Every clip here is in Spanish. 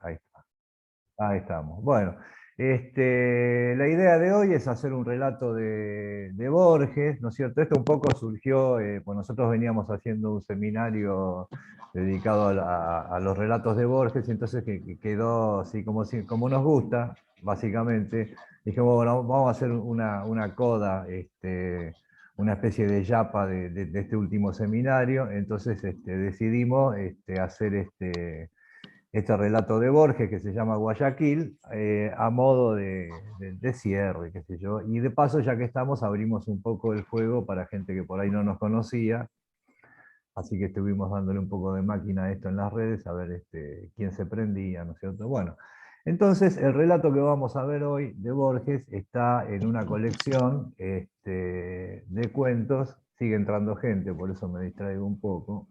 ahí está. Ahí estamos. Bueno, la idea de hoy es hacer un relato de Borges, ¿no es cierto? Esto un poco surgió, pues nosotros veníamos haciendo un seminario dedicado a los relatos de Borges, y entonces que quedó así como, como nos gusta, básicamente. Dijimos, bueno, vamos a hacer una coda, una especie de yapa de este último seminario, entonces decidimos hacer este relato de Borges que se llama Guayaquil, a modo de cierre, qué sé yo. Y de paso, ya que estamos, abrimos un poco el juego para gente que por ahí no nos conocía, así que estuvimos dándole un poco de máquina a esto en las redes, a ver quién se prendía, ¿no es cierto? Bueno, entonces el relato que vamos a ver hoy de Borges está en una colección de cuentos, sigue entrando gente, por eso me distraigo un poco,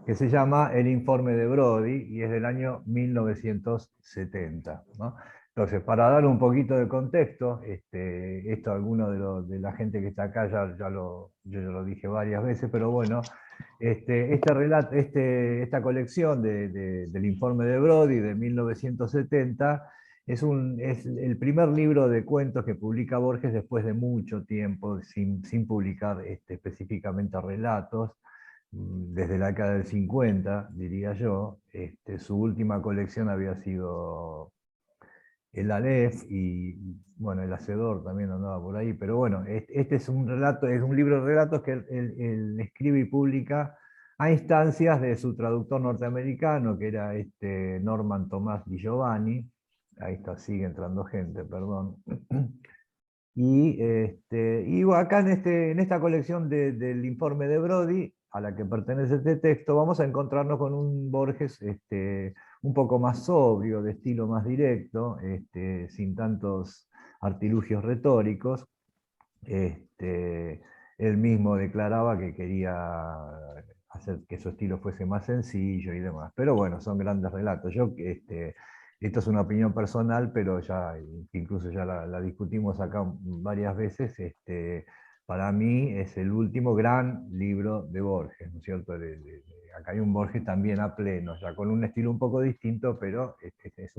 que se llama El informe de Brody y es del año 1970, ¿no? Entonces, para dar un poquito de contexto, esto alguno de la gente que está acá yo ya lo dije varias veces, pero bueno, este relato, esta colección del informe de Brody de 1970 es el primer libro de cuentos que publica Borges después de mucho tiempo, sin publicar específicamente relatos desde la década del 50, diría yo. Su última colección había sido el Aleph y, bueno, el Hacedor también andaba por ahí, pero bueno, este es un relato, es un libro de relatos que él escribe y publica a instancias de su traductor norteamericano, que era Norman Tomás Di Giovanni. Ahí está, sigue entrando gente, perdón. Y bueno, acá en esta colección del informe de Brody, a la que pertenece este texto, vamos a encontrarnos con un Borges un poco más sobrio, de estilo más directo, sin tantos artilugios retóricos. Él mismo declaraba que quería hacer que su estilo fuese más sencillo y demás. Pero bueno, son grandes relatos. Esto es una opinión personal, pero ya, incluso ya la discutimos acá varias veces. Para mí es el último gran libro de Borges, ¿no es cierto? Acá hay un Borges también a pleno, ya con un estilo un poco distinto, pero es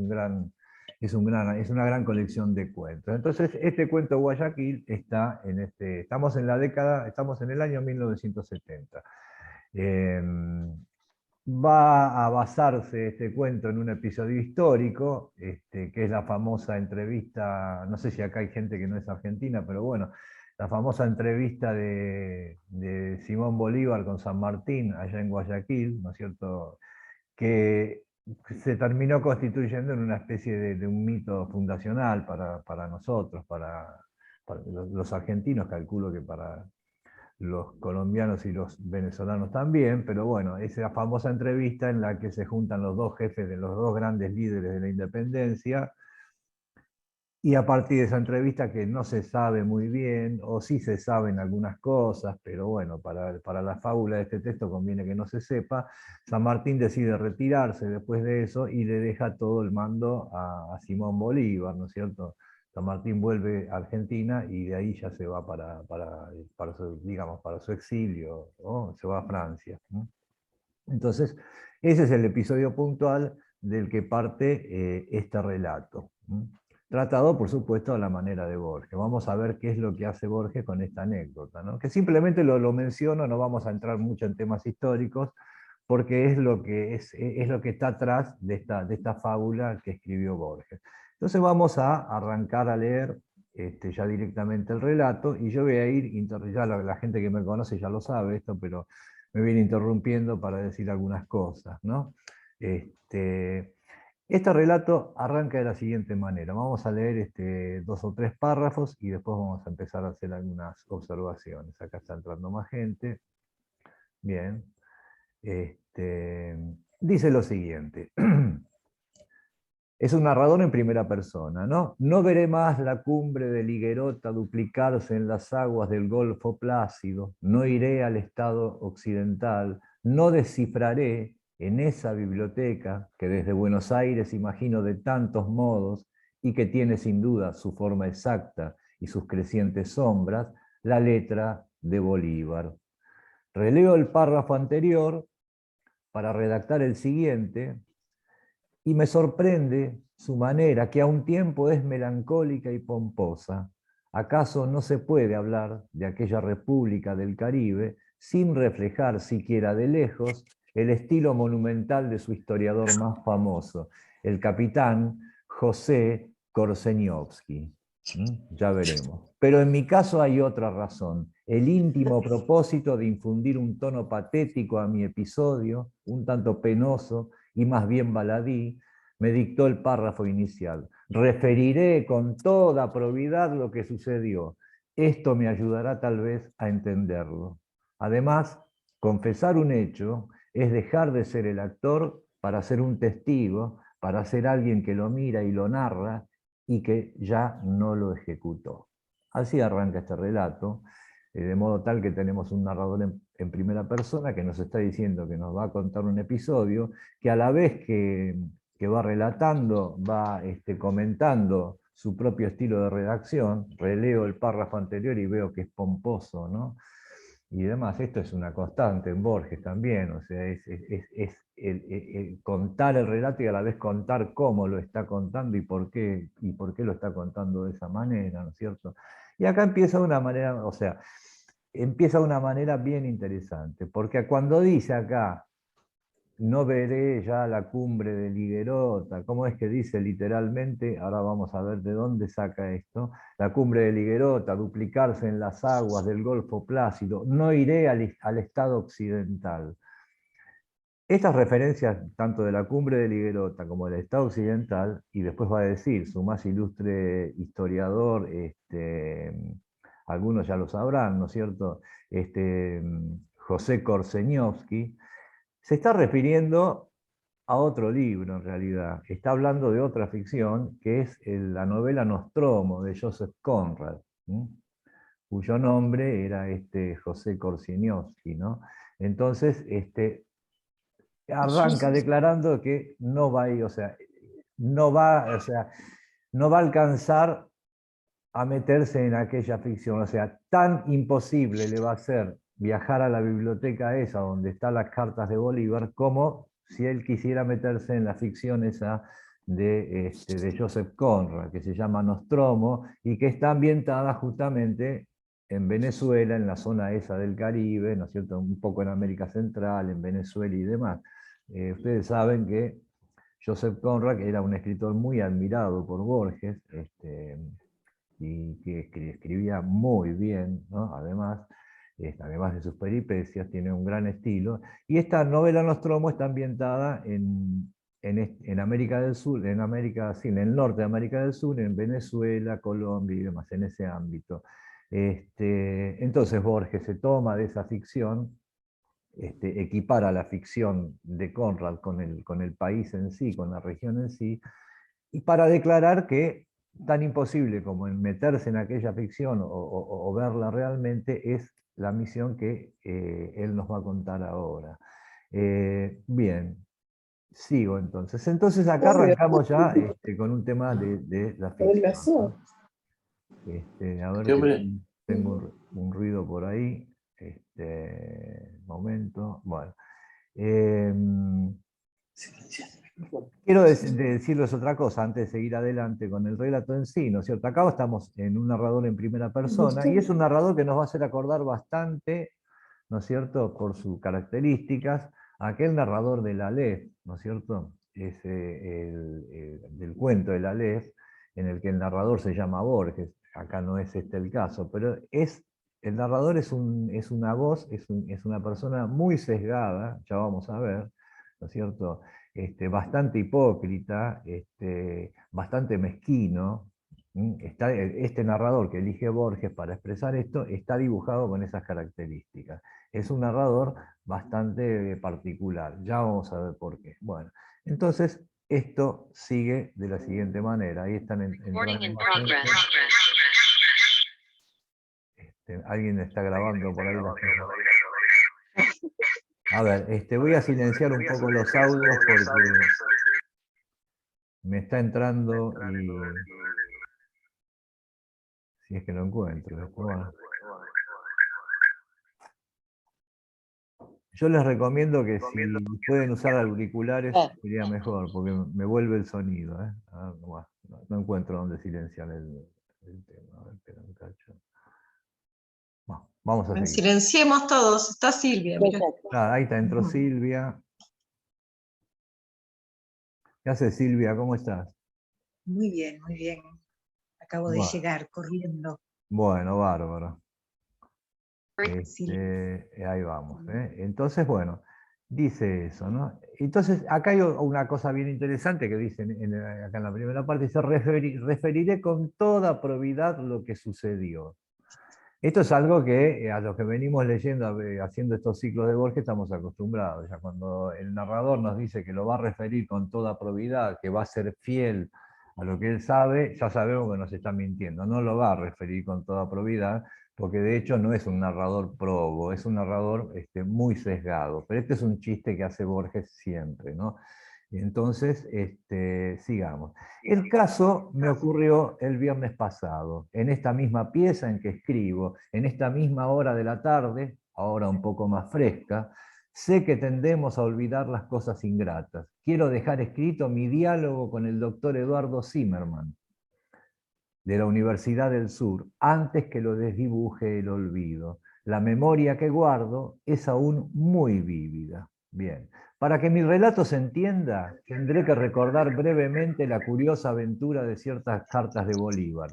una gran colección de cuentos. Entonces, este cuento Guayaquil está estamos en la década, estamos en el año 1970. Eh, Va a basarse este cuento en un episodio histórico, que es la famosa entrevista, no sé si acá hay gente que no es argentina, pero bueno, la famosa entrevista de Simón Bolívar con San Martín allá en Guayaquil, ¿no es cierto? Que se terminó constituyendo en una especie de un mito fundacional para nosotros, para los argentinos, calculo que para los colombianos y los venezolanos también, pero bueno, esa famosa entrevista en la que se juntan los dos jefes de los dos grandes líderes de la independencia, y a partir de esa entrevista que no se sabe muy bien, o sí se saben algunas cosas, pero bueno, para la fábula de este texto conviene que no se sepa, San Martín decide retirarse después de eso y le deja todo el mando a Simón Bolívar, ¿no es cierto? San Martín vuelve a Argentina y de ahí ya se va para su, digamos, para su exilio, ¿no? Se va a Francia, ¿no? Entonces, ese es el episodio puntual del que parte este relato, ¿no? Tratado, por supuesto, a la manera de Borges. Vamos a ver qué es lo que hace Borges con esta anécdota, ¿no? Que simplemente lo menciono, no vamos a entrar mucho en temas históricos, porque es lo que está atrás de esta fábula que escribió Borges. Entonces vamos a arrancar a leer ya directamente el relato, y yo voy a ir, ya la gente que me conoce ya lo sabe esto, pero me viene interrumpiendo para decir algunas cosas, ¿no? Este relato arranca de la siguiente manera. Vamos a leer dos o tres párrafos y después vamos a empezar a hacer algunas observaciones. Acá está entrando más gente. Bien. Dice lo siguiente. Es un narrador en primera persona, ¿no? No veré más la cumbre del Higuerota duplicarse en las aguas del Golfo Plácido, no iré al estado occidental, no descifraré en esa biblioteca que desde Buenos Aires imagino de tantos modos y que tiene sin duda su forma exacta y sus crecientes sombras, la letra de Bolívar. Releo el párrafo anterior para redactar el siguiente, y me sorprende su manera, que a un tiempo es melancólica y pomposa. ¿Acaso no se puede hablar de aquella república del Caribe sin reflejar siquiera de lejos el estilo monumental de su historiador más famoso, el capitán José Korzeniowski? Ya veremos. Pero en mi caso hay otra razón, el íntimo propósito de infundir un tono patético a mi episodio, un tanto penoso y más bien baladí, me dictó el párrafo inicial. Referiré con toda probidad lo que sucedió. Esto me ayudará tal vez a entenderlo. Además, confesar un hecho es dejar de ser el actor para ser un testigo, para ser alguien que lo mira y lo narra y que ya no lo ejecutó. Así arranca este relato, de modo tal que tenemos un narrador en primera persona que nos está diciendo que nos va a contar un episodio, que a la vez que va relatando, va comentando su propio estilo de redacción. Releo el párrafo anterior y veo que es pomposo, ¿no? Y demás, esto es una constante en Borges también, o sea, es el contar el relato y a la vez contar cómo lo está contando y por qué lo está contando de esa manera, ¿no es cierto? Y acá empieza de una manera, o sea, empieza de una manera bien interesante, porque cuando dice acá, no veré ya la cumbre del Higuerota, ¿cómo es que dice literalmente? Ahora vamos a ver de dónde saca esto. La cumbre del Higuerota, duplicarse en las aguas del Golfo Plácido, no iré al estado occidental. Estas referencias, tanto de la cumbre del Higuerota como del estado occidental, y después va a decir su más ilustre historiador, algunos ya lo sabrán, ¿no es cierto? José Korzeniowski, se está refiriendo a otro libro en realidad. Está hablando de otra ficción, que es la novela Nostromo de Joseph Conrad, ¿sí? Cuyo nombre era José Korzeniowski, ¿no? Entonces, arranca declarando que no va a ir, o sea, no va a alcanzar a meterse en aquella ficción. O sea, tan imposible le va a ser viajar a la biblioteca esa donde están las cartas de Bolívar, como si él quisiera meterse en la ficción esa de Joseph Conrad, que se llama Nostromo, y que está ambientada justamente en Venezuela, en la zona esa del Caribe, ¿no es cierto? Un poco en América Central, en Venezuela y demás. Ustedes saben que Joseph Conrad era un escritor muy admirado por Borges, y que escribía muy bien, ¿no? Además de sus peripecias, tiene un gran estilo. Y esta novela Nostromo está ambientada en América del Sur, en América, sí, en el norte de América del Sur, en Venezuela, Colombia y demás, en ese ámbito. Entonces Borges se toma de esa ficción, equipara la ficción de Conrad con el país en sí, con la región en sí, y para declarar que tan imposible como en meterse en aquella ficción o verla realmente es la misión que él nos va a contar ahora. Bien, sigo entonces. Entonces acá Obvio, arrancamos ya con un tema de la ficción, relación. ¿no? A ver Sí, que hombre. tengo un ruido por ahí. Momento. Bueno. Quiero decirles otra cosa antes de seguir adelante con el relato en sí, ¿no es cierto? Acá estamos en un narrador en primera persona y es un narrador que nos va a hacer acordar bastante, ¿no es cierto?, por sus características, a aquel narrador de la Aleph, ¿no es cierto?, del cuento de la Aleph, en el que el narrador se llama Borges. Acá no es este el caso, pero el narrador es una voz, es una persona muy sesgada, ya vamos a ver, ¿no es cierto?, bastante hipócrita, bastante mezquino. Este narrador que elige Borges para expresar esto está dibujado con esas características. Es un narrador bastante particular. Ya vamos a ver por qué. Bueno, entonces esto sigue de la siguiente manera. Ahí están entrando en alguien está grabando por ahí las cosas. A ver, voy a silenciar un poco los audios porque me está entrando y si es que lo encuentro. Bueno. Yo les recomiendo que si pueden usar auriculares sería mejor, porque me vuelve el sonido. Ah, no encuentro dónde silenciar el tema. A ver, espera un cacho. Bueno, vamos a seguir. Silenciemos todos. Está Silvia, mira. Ah, ahí está, entró Silvia. ¿Qué haces, Silvia? ¿Cómo estás? Muy bien, muy bien. Acabo de llegar corriendo. Bueno, bárbaro. Sí. Ahí vamos. Entonces, bueno, dice eso, ¿no? Entonces, acá hay una cosa bien interesante que dice acá en la primera parte, dice, referiré con toda probidad lo que sucedió. Esto es algo que a los que venimos leyendo, haciendo estos ciclos de Borges, estamos acostumbrados. Ya cuando el narrador nos dice que lo va a referir con toda probidad, que va a ser fiel a lo que él sabe, ya sabemos que nos está mintiendo. No lo va a referir con toda probidad, porque de hecho no es un narrador probo, es un narrador muy sesgado. Pero este es un chiste que hace Borges siempre, ¿no? Entonces, sigamos. El caso me ocurrió el viernes pasado, en esta misma pieza en que escribo, en esta misma hora de la tarde, ahora un poco más fresca. Sé que tendemos a olvidar las cosas ingratas. Quiero dejar escrito mi diálogo con el doctor Eduardo Zimmerman, de la Universidad del Sur, antes que lo desdibuje el olvido. La memoria que guardo es aún muy vívida. Bien. Para que mi relato se entienda, tendré que recordar brevemente la curiosa aventura de ciertas cartas de Bolívar,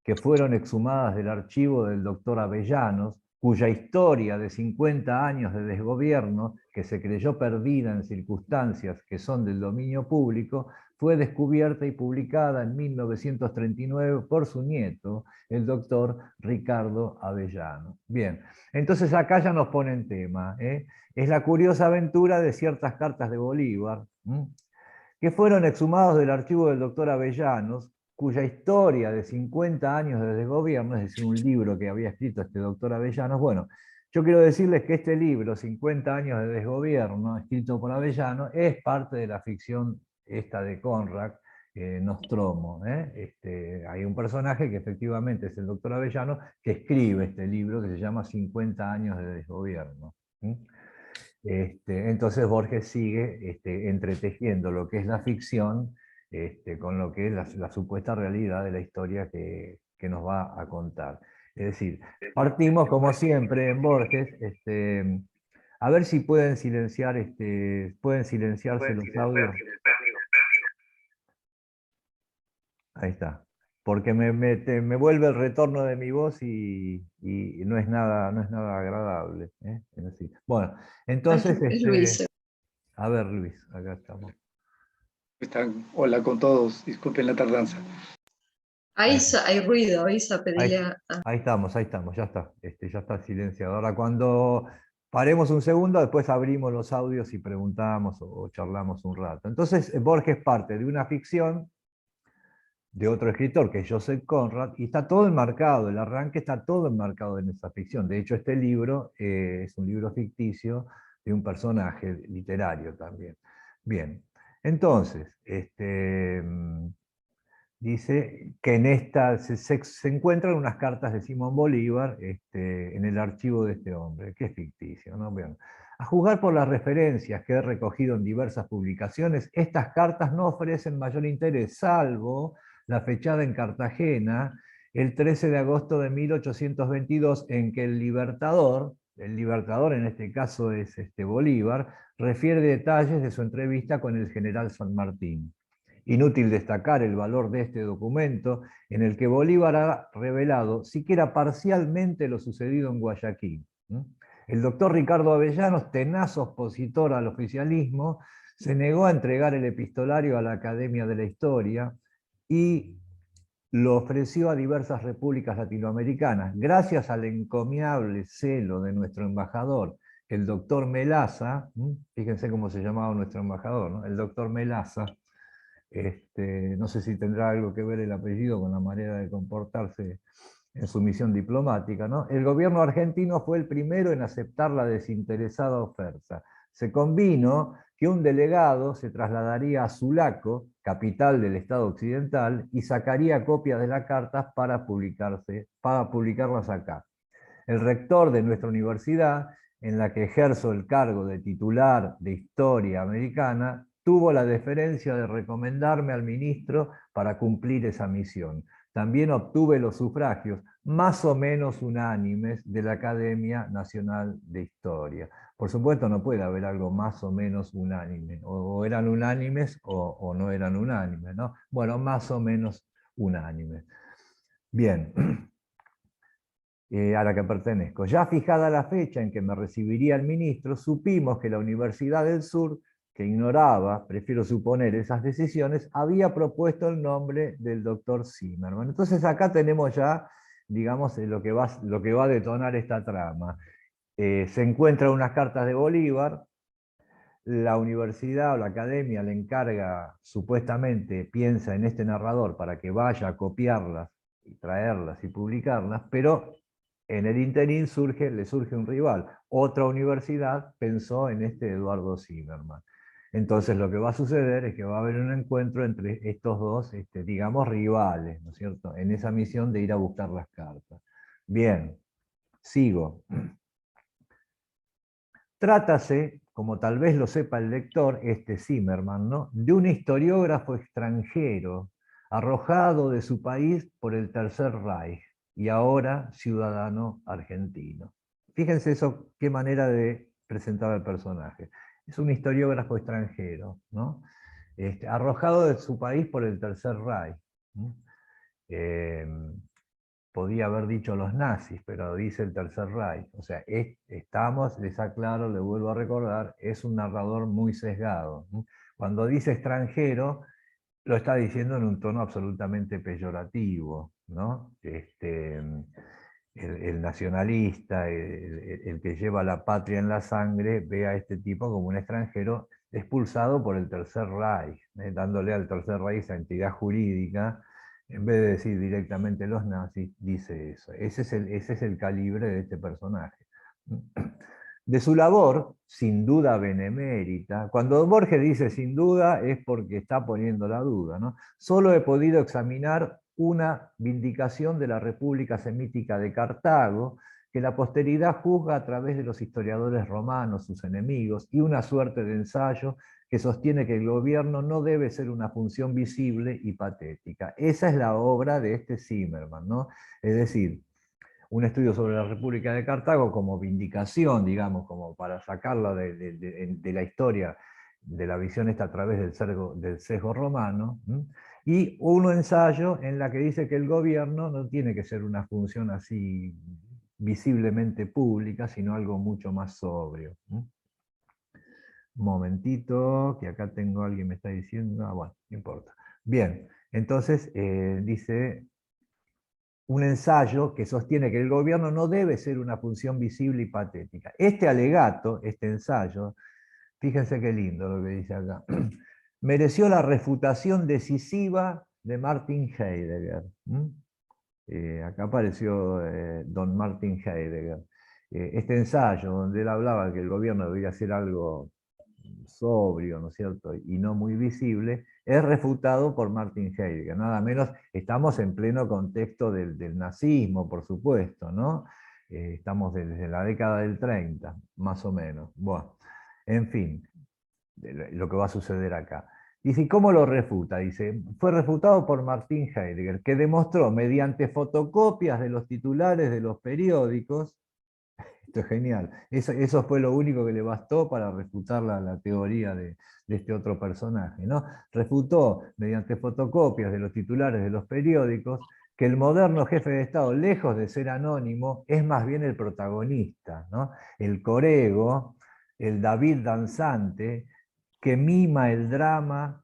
que fueron exhumadas del archivo del doctor Avellanos, cuya historia de 50 años de desgobierno, que se creyó perdida en circunstancias que son del dominio público, fue descubierta y publicada en 1939 por su nieto, el doctor Ricardo Avellano. Bien, entonces acá ya nos ponen tema. Es la curiosa aventura de ciertas cartas de Bolívar, que fueron exhumados del archivo del doctor Avellanos, cuya historia de 50 años de desgobierno, es decir, un libro que había escrito este doctor Avellanos. Bueno, yo quiero decirles que este libro, 50 años de desgobierno, escrito por Avellano, es parte de la ficción esta de Conrad, Nostromo. Hay un personaje que efectivamente es el doctor Avellano, que escribe este libro que se llama 50 años de desgobierno. Entonces Borges sigue entretejiendo lo que es la ficción con lo que es la supuesta realidad de la historia que nos va a contar. Es decir, partimos como siempre en Borges, a ver si pueden silenciar, pueden silenciarse los audios. Ahí está. Porque me vuelve el retorno de mi voz y no es nada agradable. Es decir, bueno, entonces, Es Luis. a ver, Luis, acá estamos. Están, hola con todos, disculpen la tardanza. Isa, hay ruido, Isa, pedile a... Ahí estamos, ya está. Ya está silenciado. Ahora cuando paremos un segundo, después abrimos los audios y preguntamos o charlamos un rato. Entonces, Borges parte de una ficción de otro escritor, que es Joseph Conrad, y está todo enmarcado, el arranque está todo enmarcado en esa ficción. De hecho, este libro es un libro ficticio de un personaje literario también. Bien, entonces, dice que en esta se encuentran unas cartas de Simón Bolívar en el archivo de este hombre, que es ficticio, ¿no? Bien. A juzgar por las referencias que he recogido en diversas publicaciones, estas cartas no ofrecen mayor interés, salvo la fechada en Cartagena, el 13 de agosto de 1822, en que el Libertador en este caso es Bolívar, refiere detalles de su entrevista con el general San Martín. Inútil destacar el valor de este documento, en el que Bolívar ha revelado siquiera parcialmente lo sucedido en Guayaquil. El doctor Ricardo Avellanos, tenaz opositor al oficialismo, se negó a entregar el epistolario a la Academia de la Historia y lo ofreció a diversas repúblicas latinoamericanas. Gracias al encomiable celo de nuestro embajador, el doctor Melaza, fíjense cómo se llamaba nuestro embajador, ¿no? El doctor Melaza, no sé si tendrá algo que ver el apellido con la manera de comportarse en su misión diplomática, ¿no? El gobierno argentino fue el primero en aceptar la desinteresada oferta. Se convino que un delegado se trasladaría a Sulaco, capital del Estado occidental, y sacaría copias de las cartas para publicarlas acá. El rector de nuestra universidad en la que ejerzo el cargo de titular de Historia Americana, tuvo la deferencia de recomendarme al ministro para cumplir esa misión. También obtuve los sufragios más o menos unánimes de la Academia Nacional de Historia. Por supuesto, no puede haber algo más o menos unánime. O eran unánimes o no eran unánimes, ¿no? Bueno, más o menos unánimes. Bien. A la que pertenezco. Ya fijada la fecha en que me recibiría el ministro, supimos que la Universidad del Sur, que ignoraba, prefiero suponer, esas decisiones, había propuesto el nombre del doctor Zimmerman. Entonces acá tenemos ya, digamos, lo que va a detonar esta trama. Se encuentran unas cartas de Bolívar, la universidad o la academia le encarga, supuestamente, piensa en este narrador para que vaya a copiarlas y traerlas y publicarlas, pero en el interín le surge un rival. Otra universidad pensó en este Eduardo Zimmerman. Entonces lo que va a suceder es que va a haber un encuentro entre estos dos, digamos, rivales, ¿no es cierto?, en esa misión de ir a buscar las cartas. Bien, sigo. Trátase, como tal vez lo sepa el lector, Zimmerman, ¿no?, de un historiógrafo extranjero, arrojado de su país por el Tercer Reich, y ahora ciudadano argentino. Fíjense eso, qué manera de presentar al personaje. Es un historiógrafo extranjero, ¿no?, arrojado de su país por el Tercer Reich. Podía haber dicho los nazis, pero dice el Tercer Reich. O sea, estamos, les aclaro, le vuelvo a recordar, es un narrador muy sesgado. Cuando dice extranjero, lo está diciendo en un tono absolutamente peyorativo, ¿no? El nacionalista, el que lleva la patria en la sangre, ve a este tipo como un extranjero expulsado por el Tercer Reich, dándole al Tercer Reich esa entidad jurídica. En vez de decir directamente los nazis, dice eso. Ese es el calibre de este personaje. De su labor, sin duda benemérita, cuando Borges dice sin duda es porque está poniendo la duda, ¿no?, solo he podido examinar una vindicación de la República Semítica de Cartago, que la posteridad juzga a través de los historiadores romanos, sus enemigos, y una suerte de ensayo que sostiene que el gobierno no debe ser una función visible y patética. Esa es la obra de Zimmerman, ¿no? Es decir, un estudio sobre la República de Cartago como vindicación, digamos, como para sacarla de la historia, de la visión esta a través del sesgo romano, y un ensayo en la que dice que el gobierno no tiene que ser una función así visiblemente pública, sino algo mucho más sobrio. Un momentito, que acá tengo alguien me está diciendo, bueno, no importa. Bien, entonces dice un ensayo que sostiene que el gobierno no debe ser una función visible y patética. Este alegato, este ensayo, fíjense qué lindo lo que dice acá, mereció la refutación decisiva de Martin Heidegger. Acá apareció don Martin Heidegger. Este ensayo, donde él hablaba que el gobierno debía hacer algo sobrio, ¿no es cierto?, y no muy visible, es refutado por Martin Heidegger. Nada menos, estamos en pleno contexto del nazismo, por supuesto, ¿no? Estamos desde la década del 30, más o menos. Bueno, en fin, lo que va a suceder acá. Dice, ¿y cómo lo refuta? Dice, fue refutado por Martin Heidegger, que demostró mediante fotocopias de los titulares de los periódicos. Esto es genial. Eso fue lo único que le bastó para refutar la teoría de este otro personaje, ¿no? Refutó, mediante fotocopias de los titulares de los periódicos, que el moderno jefe de Estado, lejos de ser anónimo, es más bien el protagonista, ¿no? El corego, el David danzante, que mima el drama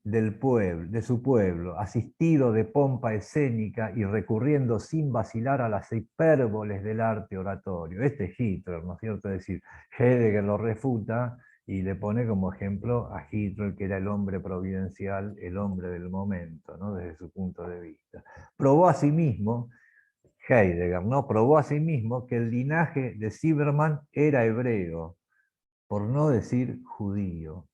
del pueblo, de su pueblo, asistido de pompa escénica y recurriendo sin vacilar a las hipérboles del arte oratorio. Este es Hitler, ¿no es cierto? Es decir, Heidegger lo refuta y le pone como ejemplo a Hitler, que era el hombre providencial, el hombre del momento, ¿no?, desde su punto de vista. Probó asimismo, Heidegger, ¿no?, probó asimismo que el linaje de Zimmerman era hebreo, por no decir judío.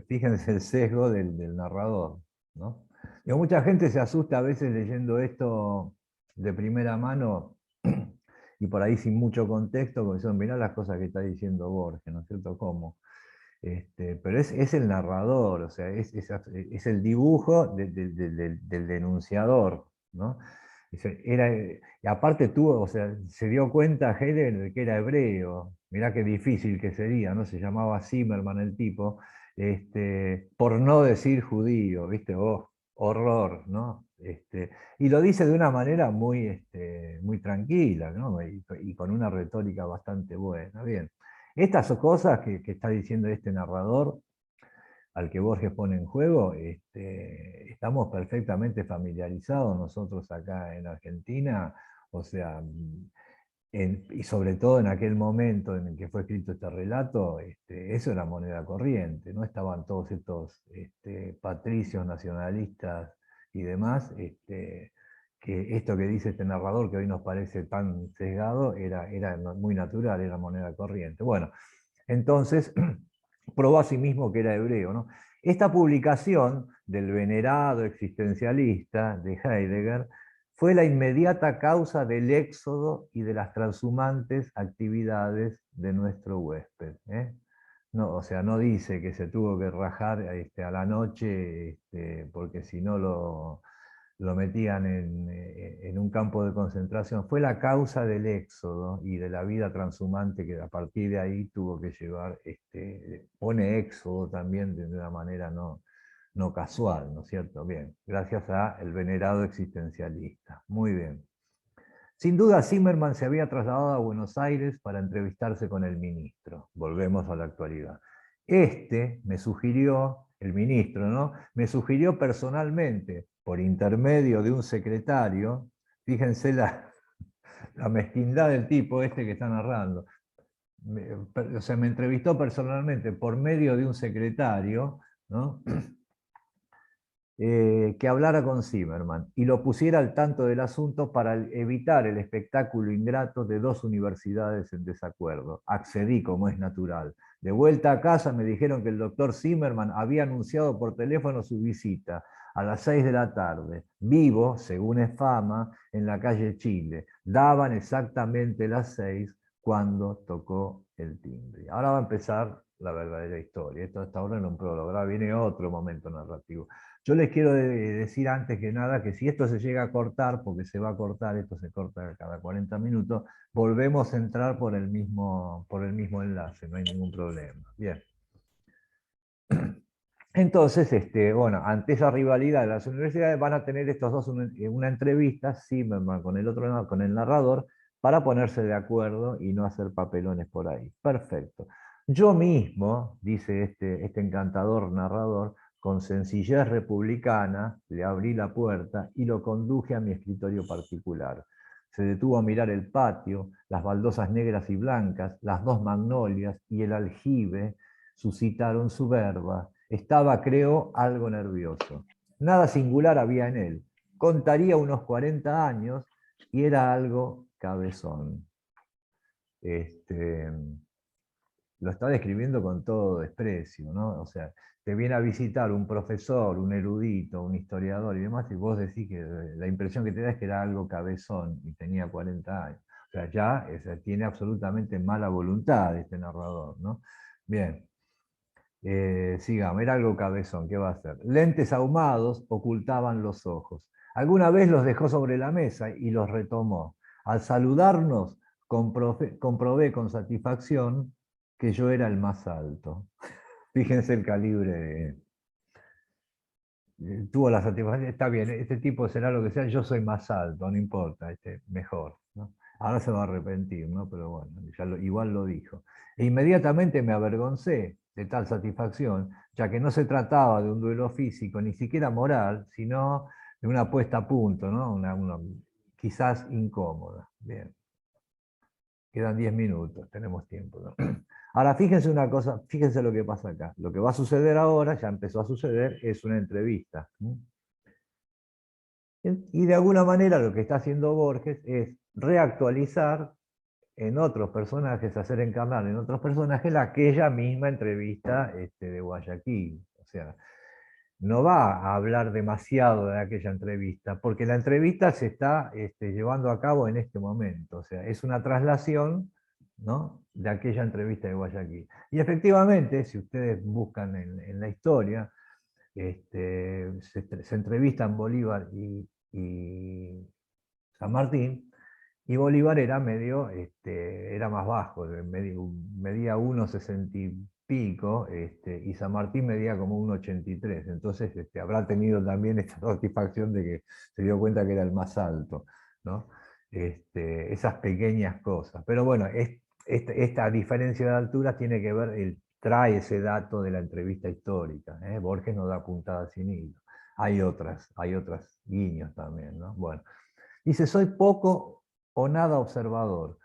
Fíjense el sesgo del narrador, ¿no? Mucha gente se asusta a veces leyendo esto de primera mano y por ahí sin mucho contexto, como diciendo, mirá las cosas que está diciendo Borges, ¿no es cierto? ¿Cómo? Pero es el narrador, o sea, es el dibujo del denunciador, ¿no? Y aparte tuvo, o sea, se dio cuenta Heidegger de que era hebreo, mirá qué difícil que sería, ¿no? Se llamaba Zimmerman el tipo, por no decir judío, ¿viste? Oh, horror, ¿no? Y lo dice de una manera muy, muy tranquila, ¿no? Y con una retórica bastante buena. Bien. Estas son cosas que está diciendo este narrador, al que Borges pone en juego, estamos perfectamente familiarizados nosotros acá en Argentina, o sea, y sobre todo en aquel momento en el que fue escrito este relato, eso era moneda corriente, no estaban todos estos patricios nacionalistas y demás, que esto que dice este narrador, que hoy nos parece tan sesgado, era muy natural, era moneda corriente. Bueno, entonces probó a sí mismo que era hebreo, ¿no? Esta publicación del venerado existencialista de Heidegger fue la inmediata causa del éxodo y de las transhumantes actividades de nuestro huésped. No, o sea, no dice que se tuvo que rajar a la noche porque si no lo metían en un campo de concentración. Fue la causa del éxodo y de la vida transhumante que a partir de ahí tuvo que llevar, pone éxodo también de una manera no casual, ¿no es cierto? Bien, gracias al venerado existencialista. Muy bien. Sin duda, Zimmerman se había trasladado a Buenos Aires para entrevistarse con el ministro. Volvemos a la actualidad. Me sugirió, el ministro, ¿no? Me sugirió personalmente, por intermedio de un secretario, fíjense la mezquindad del tipo que está narrando. O sea, me entrevistó personalmente por medio de un secretario, ¿no? Que hablara con Zimmerman y lo pusiera al tanto del asunto para evitar el espectáculo ingrato de dos universidades en desacuerdo. Accedí, como es natural. De vuelta a casa me dijeron que el doctor Zimmerman había anunciado por teléfono su visita a las 6 de la tarde. Vivo, según es fama, en la calle Chile. Daban exactamente las 6 cuando tocó el timbre. Ahora va a empezar la verdadera historia. Esto hasta ahora en un prólogo. Ahora viene otro momento narrativo. Yo les quiero decir antes que nada que si esto se llega a cortar, porque se va a cortar, esto se corta cada 40 minutos, volvemos a entrar por el mismo enlace, no hay ningún problema. Bien. Entonces, bueno, ante esa rivalidad de las universidades van a tener estos dos una entrevista, Zimmerman con el otro, con el narrador, para ponerse de acuerdo y no hacer papelones por ahí. Perfecto. Yo mismo, dice este encantador narrador, con sencillez republicana, le abrí la puerta y lo conduje a mi escritorio particular. Se detuvo a mirar el patio, las baldosas negras y blancas, las dos magnolias y el aljibe suscitaron su verba. Estaba, creo, algo nervioso. Nada singular había en él. Contaría unos 40 años y era algo cabezón. Lo está describiendo con todo desprecio, ¿no? O sea, te viene a visitar un profesor, un erudito, un historiador y demás, y vos decís que la impresión que te da es que era algo cabezón y tenía 40 años. O sea, ya tiene absolutamente mala voluntad este narrador, ¿no? Bien. Sigamos, era algo cabezón, ¿qué va a hacer? Lentes ahumados ocultaban los ojos. Alguna vez los dejó sobre la mesa y los retomó. Al saludarnos, comprobé con satisfacción que yo era el más alto. Fíjense el calibre. Tuvo la satisfacción, está bien, este tipo será lo que sea, yo soy más alto, no importa, mejor, ¿no? Ahora se va a arrepentir, ¿no? Pero bueno, igual lo dijo. E inmediatamente me avergoncé de tal satisfacción, ya que no se trataba de un duelo físico, ni siquiera moral, sino de una puesta a punto, ¿no? Quizás incómoda. Bien. Quedan 10 minutos, tenemos tiempo, ¿no? Ahora, fíjense una cosa, fíjense lo que pasa acá. Lo que va a suceder ahora, ya empezó a suceder, es una entrevista. Y de alguna manera lo que está haciendo Borges es reactualizar en otros personajes, hacer encarnar en otros personajes aquella misma entrevista de Guayaquil. O sea, no va a hablar demasiado de aquella entrevista, porque la entrevista se está llevando a cabo en este momento, o sea, es una traslación, ¿no?, de aquella entrevista de Guayaquil. Y efectivamente, si ustedes buscan en la historia, se entrevistan Bolívar y San Martín, y Bolívar era medio, era más bajo, medía 1,60 y pico, y San Martín medía como 1,83. Entonces habrá tenido también esta satisfacción de que se dio cuenta que era el más alto, ¿no? Esas pequeñas cosas. Pero bueno, esta diferencia de altura tiene que ver, trae ese dato de la entrevista histórica. Borges no da puntada sin hilo. Hay otras guiños también, ¿no? Bueno. Dice, soy poco o nada observador,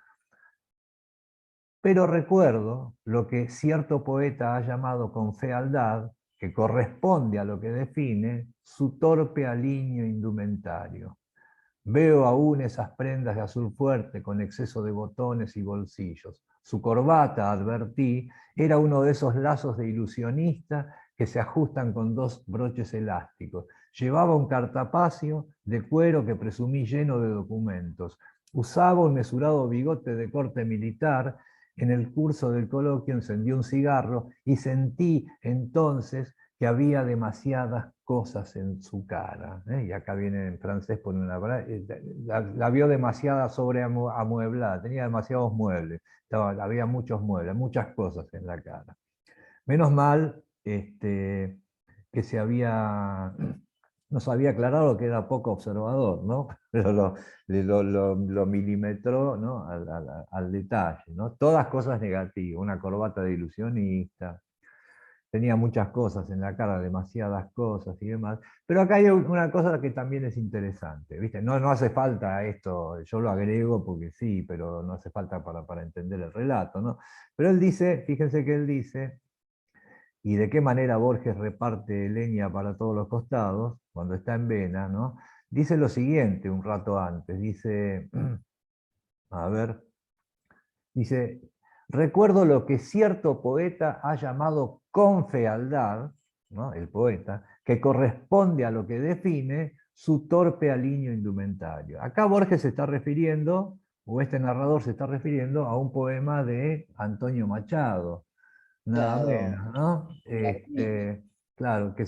pero recuerdo lo que cierto poeta ha llamado con fealdad, que corresponde a lo que define, su torpe aliño indumentario. Veo aún esas prendas de azul fuerte con exceso de botones y bolsillos. Su corbata, advertí, era uno de esos lazos de ilusionista que se ajustan con 2 broches elásticos. Llevaba un cartapacio de cuero que presumí lleno de documentos. Usaba un mesurado bigote de corte militar. En el curso del coloquio encendió un cigarro y sentí entonces que había demasiadas cosas en su cara. Y acá viene en francés, pone una palabra, la vio demasiada amueblada, tenía demasiados muebles, había muchos muebles, muchas cosas en la cara. Menos mal que nos había aclarado que era poco observador, ¿no? Pero lo milimetró, ¿no?, al detalle, ¿no? Todas cosas negativas, una corbata de ilusionista, tenía muchas cosas en la cara, demasiadas cosas y demás. Pero acá hay una cosa que también es interesante, ¿viste? No hace falta esto, yo lo agrego porque sí, pero no hace falta para entender el relato, ¿no? Pero él dice, fíjense que él dice, y de qué manera Borges reparte leña para todos los costados, cuando está en Vena, ¿no? Dice lo siguiente un rato antes, dice, a ver, dice, recuerdo lo que cierto poeta ha llamado con fealdad, ¿no?, el poeta, que corresponde a lo que define su torpe aliño indumentario. Acá Borges se está refiriendo, o este narrador se está refiriendo a un poema de Antonio Machado, nada Claro, menos, ¿no? Claro, que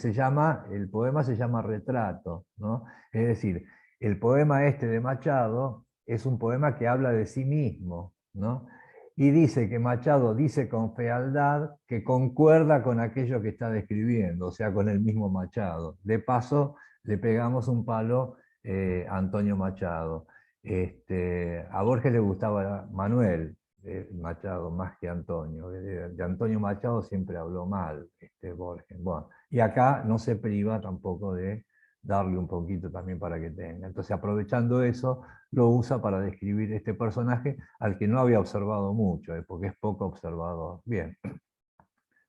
el poema se llama Retrato, ¿no? Es decir, el poema este de Machado es un poema que habla de sí mismo, ¿no? Y dice que Machado dice con fealdad que concuerda con aquello que está describiendo, o sea, con el mismo Machado. De paso, le pegamos un palo a Antonio Machado. A Borges le gustaba Manuel Machado más que Antonio. De Antonio Machado siempre habló mal Borges. Bueno, y acá no se priva tampoco de darle un poquito también para que tenga. Entonces, aprovechando eso, lo usa para describir este personaje al que no había observado mucho, porque es poco observador. Bien.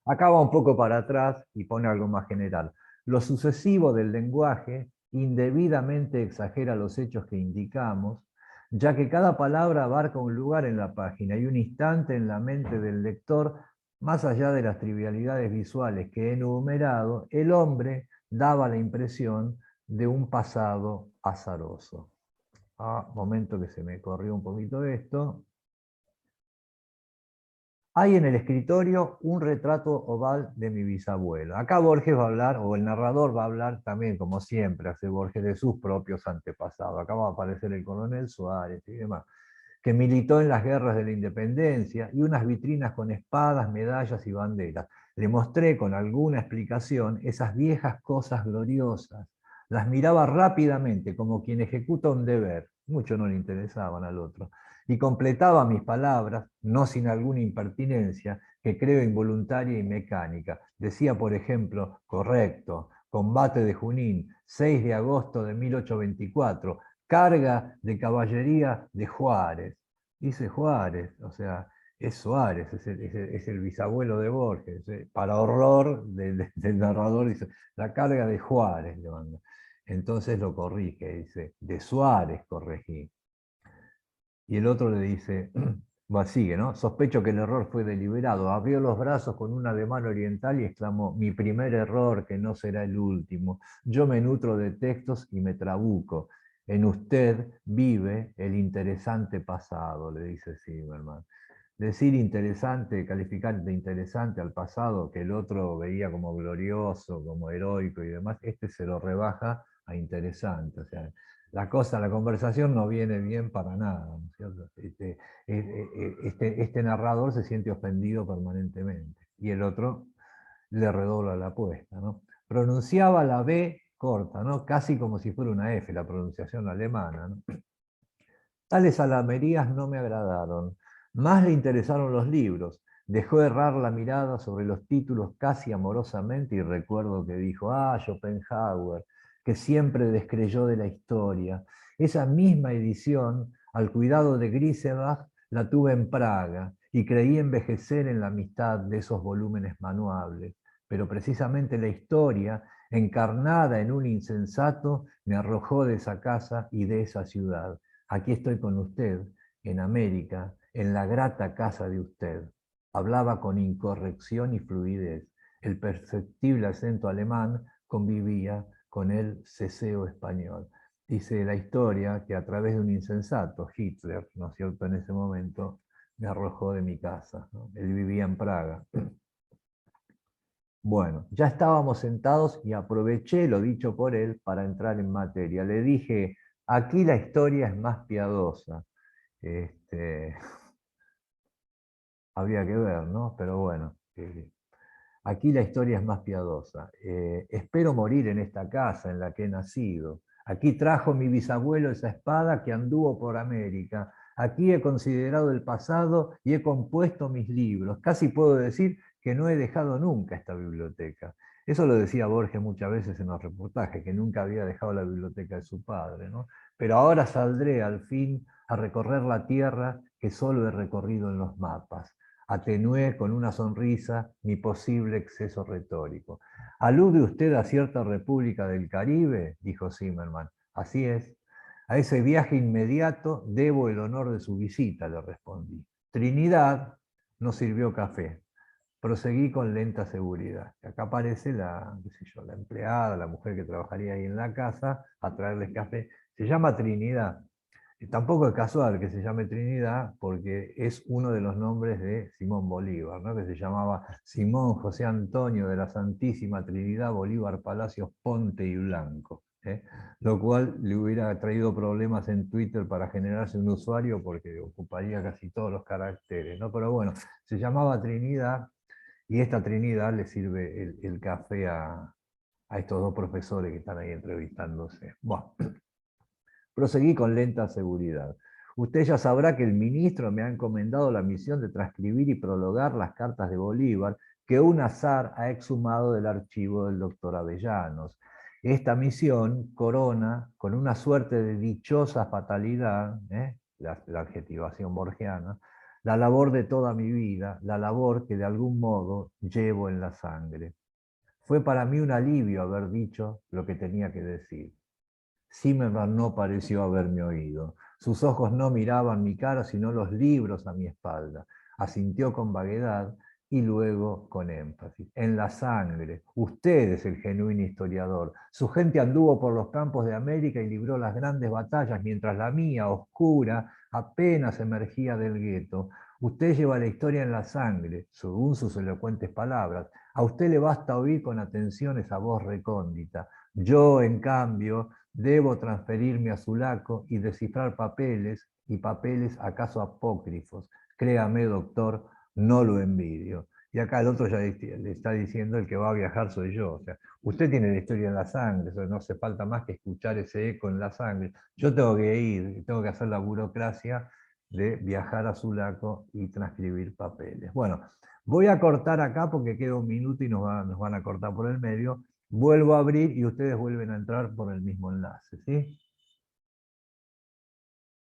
Acá va un poco para atrás y pone algo más general. Lo sucesivo del lenguaje indebidamente exagera los hechos que indicamos, ya que cada palabra abarca un lugar en la página y un instante en la mente del lector. Más allá de las trivialidades visuales que he enumerado, el hombre daba la impresión de un pasado azaroso. Momento que se me corrió un poquito esto. Hay en el escritorio un retrato oval de mi bisabuelo. Acá Borges va a hablar, o el narrador va a hablar también, como siempre hace Borges, de sus propios antepasados. Acá va a aparecer el coronel Suárez y demás, que militó en las guerras de la independencia, y unas vitrinas con espadas, medallas y banderas. Le mostré con alguna explicación esas viejas cosas gloriosas. Las miraba rápidamente, como quien ejecuta un deber. Mucho no le interesaban al otro. Y completaba mis palabras, no sin alguna impertinencia, que creo involuntaria y mecánica. Decía, por ejemplo, correcto, combate de Junín, 6 de agosto de 1824, carga de caballería de Juárez. Dice Juárez, o sea, es Suárez, es el bisabuelo de Borges. Para horror del narrador, dice, la carga de Juárez le manda. Entonces lo corrige, dice, de Suárez corregí. Y el otro le dice, Sigue, ¿no? Sospecho que el error fue deliberado. Abrió los brazos con un ademán oriental y exclamó: mi primer error, que no será el último. Yo me nutro de textos y me trabuco. En usted vive el interesante pasado, le dice Zimmerman. Decir interesante, calificar de interesante al pasado, que el otro veía como glorioso, como heroico y demás, este se lo rebaja a interesante. O sea, la conversación no viene bien para nada, ¿no es cierto? Este narrador se siente ofendido permanentemente y el otro le redobla la apuesta, ¿no? Pronunciaba la B corta, ¿no? Casi como si fuera una F, la pronunciación alemana, ¿no? Tales alamerías no me agradaron. Más le interesaron los libros. Dejó errar la mirada sobre los títulos casi amorosamente y recuerdo que dijo: ah, Schopenhauer, que siempre descreyó de la historia. Esa misma edición, al cuidado de Grisebach, la tuve en Praga y creí envejecer en la amistad de esos volúmenes manuables. Pero precisamente la historia, encarnada en un insensato, me arrojó de esa casa y de esa ciudad. Aquí estoy con usted, en América, en la grata casa de usted. Hablaba con incorrección y fluidez. El perceptible acento alemán convivía con el ceseo español. Dice la historia que a través de un insensato, Hitler, ¿no es cierto?, en ese momento me arrojó de mi casa, ¿no? Él vivía en Praga. Bueno, ya estábamos sentados y aproveché lo dicho por él para entrar en materia. Le dije: aquí la historia es más piadosa. Habría que ver, ¿no? Pero bueno, aquí la historia es más piadosa. Espero morir en esta casa en la que he nacido. Aquí trajo mi bisabuelo esa espada que anduvo por América. Aquí he considerado el pasado y he compuesto mis libros. Casi puedo decir que no he dejado nunca esta biblioteca. Eso lo decía Borges muchas veces en los reportajes, que nunca había dejado la biblioteca de su padre, ¿no? Pero ahora saldré al fin a recorrer la tierra que solo he recorrido en los mapas. Atenué con una sonrisa mi posible exceso retórico. ¿Alude usted a cierta república del Caribe?, dijo Zimmerman. Así es. A ese viaje inmediato debo el honor de su visita, le respondí. Trinidad nos sirvió café. Proseguí con lenta seguridad. Acá aparece la, qué sé yo, la empleada, la mujer que trabajaría ahí en la casa, a traerles café. Se llama Trinidad. Tampoco es casual que se llame Trinidad, porque es uno de los nombres de Simón Bolívar, ¿no?, que se llamaba Simón José Antonio de la Santísima Trinidad Bolívar Palacios Ponte y Blanco, ¿eh? Lo cual le hubiera traído problemas en Twitter para generarse un usuario, porque ocuparía casi todos los caracteres, ¿no? Pero bueno, se llamaba Trinidad, y esta Trinidad le sirve el café a estos dos profesores que están ahí entrevistándose. Bueno. Proseguí con lenta seguridad. Usted ya sabrá que el ministro me ha encomendado la misión de transcribir y prologar las cartas de Bolívar que un azar ha exhumado del archivo del doctor Avellanos. Esta misión corona con una suerte de dichosa fatalidad, la adjetivación borgiana, la labor de toda mi vida, la labor que de algún modo llevo en la sangre. Fue para mí un alivio haber dicho lo que tenía que decir. Zimmerman no pareció haberme oído. Sus ojos no miraban mi cara, sino los libros a mi espalda. Asintió con vaguedad y luego con énfasis. En la sangre. Usted es el genuino historiador. Su gente anduvo por los campos de América y libró las grandes batallas, mientras la mía, oscura, apenas emergía del gueto. Usted lleva la historia en la sangre, según sus elocuentes palabras. A usted le basta oír con atención esa voz recóndita. Yo, en cambio, debo transferirme a Sulaco y descifrar papeles, y papeles acaso apócrifos. Créame, doctor, no lo envidio. Y acá el otro ya le está diciendo: el que va a viajar soy yo. O sea, usted tiene la historia en la sangre, o sea, no hace falta más que escuchar ese eco en la sangre. Yo tengo que ir, tengo que hacer la burocracia de viajar a Sulaco y transcribir papeles. Bueno, voy a cortar acá porque queda un minuto y nos van a cortar por el medio. Vuelvo a abrir y ustedes vuelven a entrar por el mismo enlace, ¿sí?